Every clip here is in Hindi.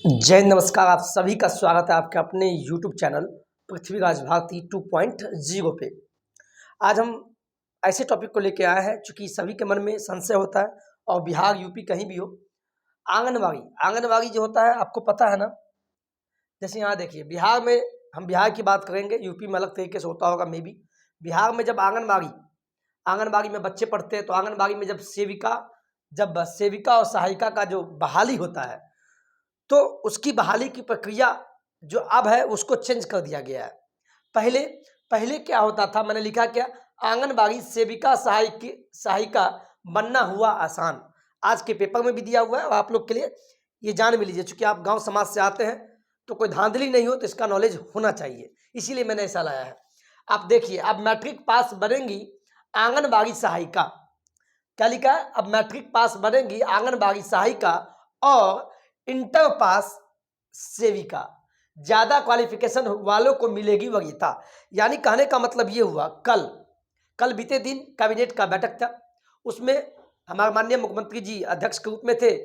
जय हिंद, नमस्कार। आप सभी का स्वागत है आपके अपने YouTube चैनल पृथ्वीराज भारती 2.0 पे। आज हम ऐसे टॉपिक को लेके आए हैं चूँकि सभी के मन में संशय होता है और बिहार यूपी कहीं भी हो, आंगनबाड़ी जो होता है आपको पता है ना। जैसे यहाँ देखिए बिहार में, हम बिहार की बात करेंगे, यूपी में अलग तरीके से होता होगा मे बी। बिहार में जब आंगनबाड़ी में बच्चे पढ़ते हैं तो आंगनबाड़ी में जब सेविका और सहायिका का जो बहाली होता है तो उसकी बहाली की प्रक्रिया जो अब है उसको चेंज कर दिया गया है। पहले पहले क्या होता था, मैंने लिखा क्या, आंगनबाड़ी सेविका सहायिका बनना हुआ आसान। आज के पेपर में भी दिया हुआ है और आप लोग के लिए ये जान भी लीजिए, चूंकि आप गांव समाज से आते हैं तो कोई धांधली नहीं हो तो इसका नॉलेज होना चाहिए, इसीलिए मैंने ऐसा लाया है। आप देखिए, अब मैट्रिक पास बनेंगी आंगनबाड़ी सहायिका। क्या लिखा है? अब मैट्रिक पास बनेंगी आंगनबाड़ी सहायिका और इंटर पास सेविका। ज्यादा क्वालिफिकेशन वालों को मिलेगी वरीयता। यानी कहने का मतलब ये हुआ, कल बीते दिन कैबिनेट का बैठक था, उसमें हमारे माननीय मुख्यमंत्री जी अध्यक्ष के रूप में थे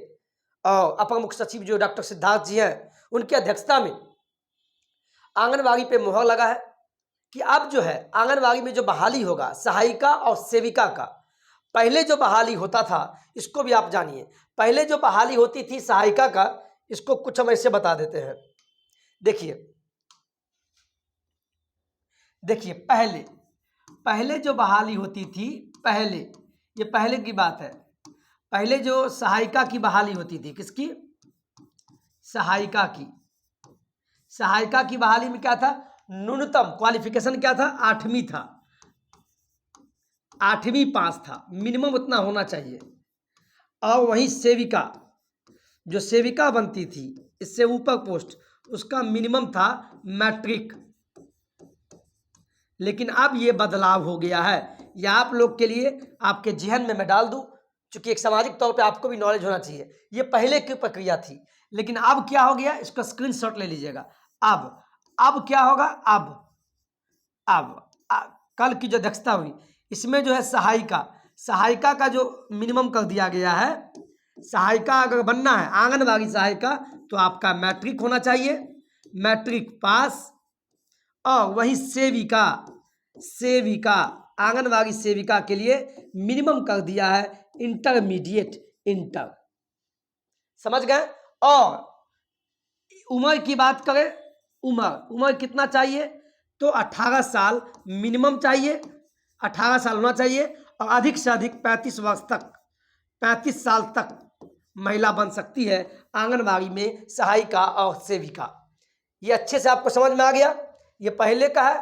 और अपर मुख्य सचिव जो डॉक्टर सिद्धार्थ जी हैं उनकी अध्यक्षता में आंगनबाड़ी पे मोहर लगा है कि अब जो है आंगनबाड़ी में जो बहाली होगा सहायिका और सेविका का, पहले जो बहाली होता था इसको भी आप जानिए। पहले जो बहाली होती थी सहायिका का, इसको कुछ हम ऐसे बता देते हैं। देखिए पहले जो बहाली होती थी, ये पहले की बात है, पहले जो सहायिका की बहाली होती थी, किसकी? सहायिका की बहाली में क्या था? न्यूनतम क्वालिफिकेशन क्या था? 8वीं था, 8वीं पास था, मिनिमम उतना होना चाहिए। और वहीं जो सेविका बनती थी, इससे ऊपर पोस्ट, उसका मिनिमम था मैट्रिक। लेकिन अब ये बदलाव हो गया है, यह आप लोग के लिए, आपके जहन में मैं डाल दूं, चूंकि एक सामाजिक तौर पे आपको भी नॉलेज होना चाहिए। ये पहले की प्रक्रिया थी, लेकिन अब क्या हो गया, इसका स्क्रीनशॉट ले लीजिएगा। अब क्या होगा? कल की जो अध्यक्षता हुई, इसमें जो है सहायिका का जो मिनिमम कर दिया गया है। सहायिका अगर बनना है आंगनबाड़ी सहायिका तो आपका मैट्रिक होना चाहिए, मैट्रिक पास। और वही सेविका आंगनबाड़ी सेविका के लिए मिनिमम कर दिया है इंटर। समझ गए? और उम्र की बात करें, उम्र कितना चाहिए? तो 18 साल मिनिमम चाहिए, 18 साल होना चाहिए और अधिक से अधिक 35 साल तक महिला बन सकती है आंगनबाड़ी में सहायिका और सेविका। ये अच्छे से आपको समझ में आ गया? ये पहले का है,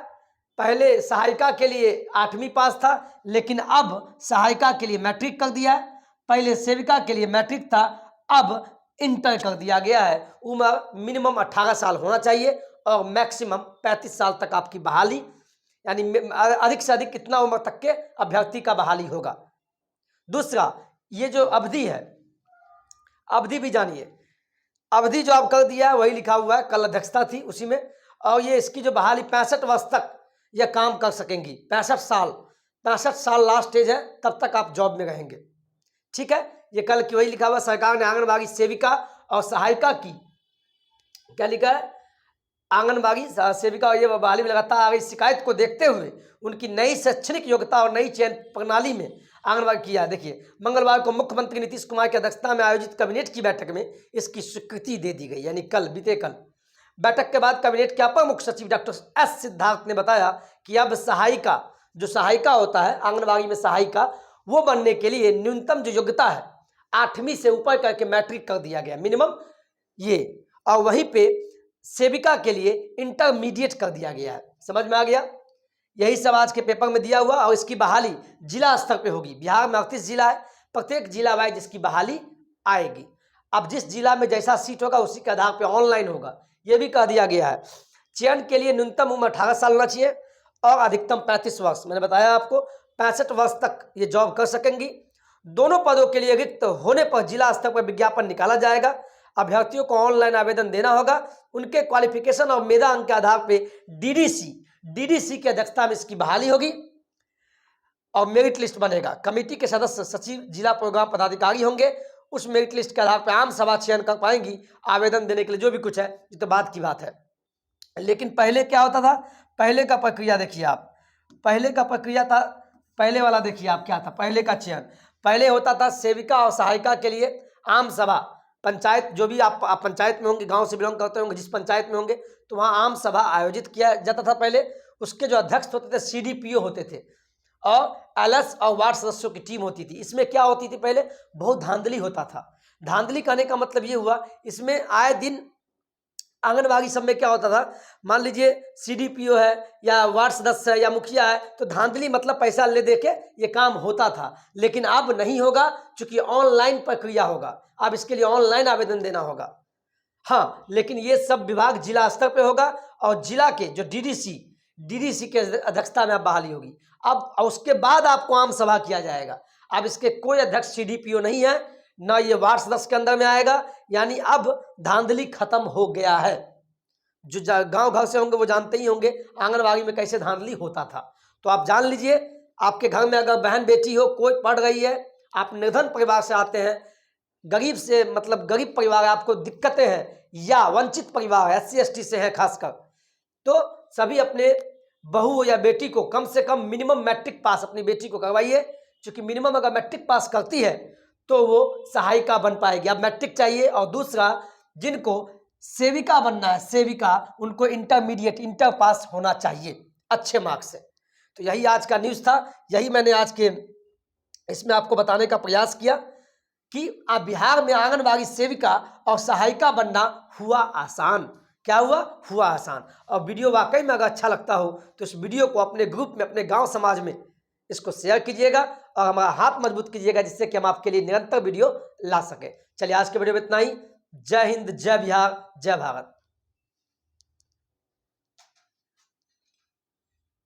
पहले सहायिका के लिए 8वीं पास था, लेकिन अब सहायिका के लिए मैट्रिक कर दिया है। पहले सेविका के लिए मैट्रिक था, अब इंटर कर दिया गया है। उम्र मिनिमम 18 साल होना चाहिए और मैक्सिमम 35 साल तक आपकी बहाली, यानी अधिक से अधिक कितना उम्र तक के अभ्यर्थी का बहाली होगा। दूसरा, ये जो अवधि है, अवधि भी जानिए। अवधि जो आप कर दिया है वही लिखा हुआ है, कल अध्यक्षता थी उसी में। और ये इसकी जो बहाली 65 वर्ष तक यह काम कर सकेंगी। 65 साल लास्ट एज है, तब तक आप जॉब में रहेंगे। ठीक है, ये कल की वही लिखा हुआ। सरकार ने आंगनबाड़ी सेविका और सहायिका की, क्या लिखा है, आंगनबाड़ी सेविका और ये बहाली में लगातार आ रही शिकायत को देखते हुए उनकी नई शैक्षणिक योग्यता और नई चयन प्रणाली में आंगनबाड़ी किया। देखिए, मंगलवार को मुख्यमंत्री नीतीश कुमार की अध्यक्षता में आयोजित कैबिनेट की बैठक में इसकी स्वीकृति दे दी गई, यानी बीते कल। बैठक के बाद कैबिनेट के अपर मुख्य सचिव डॉक्टर एस सिद्धार्थ ने बताया कि अब सहायिका होता है आंगनबाड़ी में सहायिका, वो बनने के लिए न्यूनतम जो योग्यता है 8वीं से ऊपर करके मैट्रिक कर दिया गया मिनिमम ये, और वहीं पे सेविका के लिए इंटरमीडिएट कर दिया गया है। समझ में आ गया? यही सब आज के पेपर में दिया हुआ और इसकी बहाली जिला स्तर पे होगी। बिहार में 38 जिला है, प्रत्येक जिला वाइज इसकी बहाली आएगी। अब जिस जिला में जैसा सीट होगा उसी के आधार पे ऑनलाइन होगा, ये भी कह दिया गया है। चयन के लिए न्यूनतम उम्र 18 साल होना चाहिए और अधिकतम 35 वर्ष। मैंने बताया आपको 65 वर्ष तक ये जॉब कर सकेंगी। दोनों पदों के लिए रिक्त होने पर जिला स्तर पर विज्ञापन निकाला जाएगा। अभ्यर्थियों को ऑनलाइन आवेदन देना होगा। उनके क्वालिफिकेशन और मेधा अंक के आधार पर डीडीसी की अध्यक्षता में इसकी बहाली होगी और मेरिट लिस्ट बनेगा। कमेटी के सदस्य सचिव, जिला प्रोग्राम पदाधिकारी होंगे। उस मेरिट लिस्ट के आधार पर आम सभा चयन कर पाएंगी आवेदन देने के लिए, जो भी कुछ है, ये तो बात की बात है। लेकिन पहले क्या होता था, पहले का प्रक्रिया देखिए आप, पहले का प्रक्रिया था, पहले वाला देखिए आप क्या था, पहले का चयन पहले होता था सेविका और सहायिका के लिए आम सभा, पंचायत जो भी आप पंचायत में होंगे, गांव से बिलोंग करते होंगे, जिस पंचायत में होंगे तो वहाँ आम सभा आयोजित किया जाता था पहले। उसके जो अध्यक्ष होते थे CDPO होते थे और LS और वार्ड सदस्यों की टीम होती थी। इसमें क्या होती थी, पहले बहुत धांधली होता था। धांधली कहने का मतलब ये हुआ, इसमें आए दिन आंगनबाड़ी सब में क्या होता था, मान लीजिए CDPO है या वार्ड सदस्य है या मुखिया है, तो धांधली मतलब पैसा ले दे के ये काम होता था। लेकिन अब नहीं होगा, चूंकि ऑनलाइन प्रक्रिया होगा, अब इसके लिए ऑनलाइन आवेदन देना होगा। हाँ, लेकिन ये सब विभाग जिला स्तर पे होगा और जिला के जो DDC के अध्यक्षता में अब बहाली होगी। अब उसके बाद आपको आम सभा किया जाएगा। अब इसके कोई अध्यक्ष CDPO नहीं है, ना ये वार्ड सदस्य के अंदर में आएगा, यानी अब धांधली खत्म हो गया है। जो गांव घर से होंगे वो जानते ही होंगे आंगनबाड़ी में कैसे धांधली होता था। तो आप जान लीजिए, आपके घर में अगर बहन बेटी हो, कोई पढ़ रही है, आप निर्धन परिवार से आते हैं, गरीब से मतलब गरीब परिवार है, आपको दिक्कतें हैं, या वंचित परिवार है, SC ST से है खासकर, तो सभी अपने बहू या बेटी को कम से कम मिनिमम मैट्रिक पास अपनी बेटी को करवाइए। क्योंकि मिनिमम अगर मैट्रिक पास करती है तो वो सहायिका बन पाएगी। अब मैट्रिक चाहिए। और दूसरा, जिनको सेविका बनना है, सेविका, उनको इंटर पास होना चाहिए अच्छे मार्क्स से। तो यही आज का न्यूज़ था, यही मैंने आज के इसमें आपको बताने का प्रयास किया कि अब बिहार में आंगनबाड़ी सेविका और सहायिका बनना हुआ आसान। क्या हुआ आसान। और वीडियो वाकई में अगर अच्छा लगता हो तो इस वीडियो को अपने ग्रुप में, अपने गांव समाज में इसको शेयर कीजिएगा और हमारा हाथ मजबूत कीजिएगा, जिससे कि हम आपके लिए निरंतर वीडियो ला सके। चलिए आज के वीडियो में इतना ही। जय हिंद, जय बिहार, जय भारत।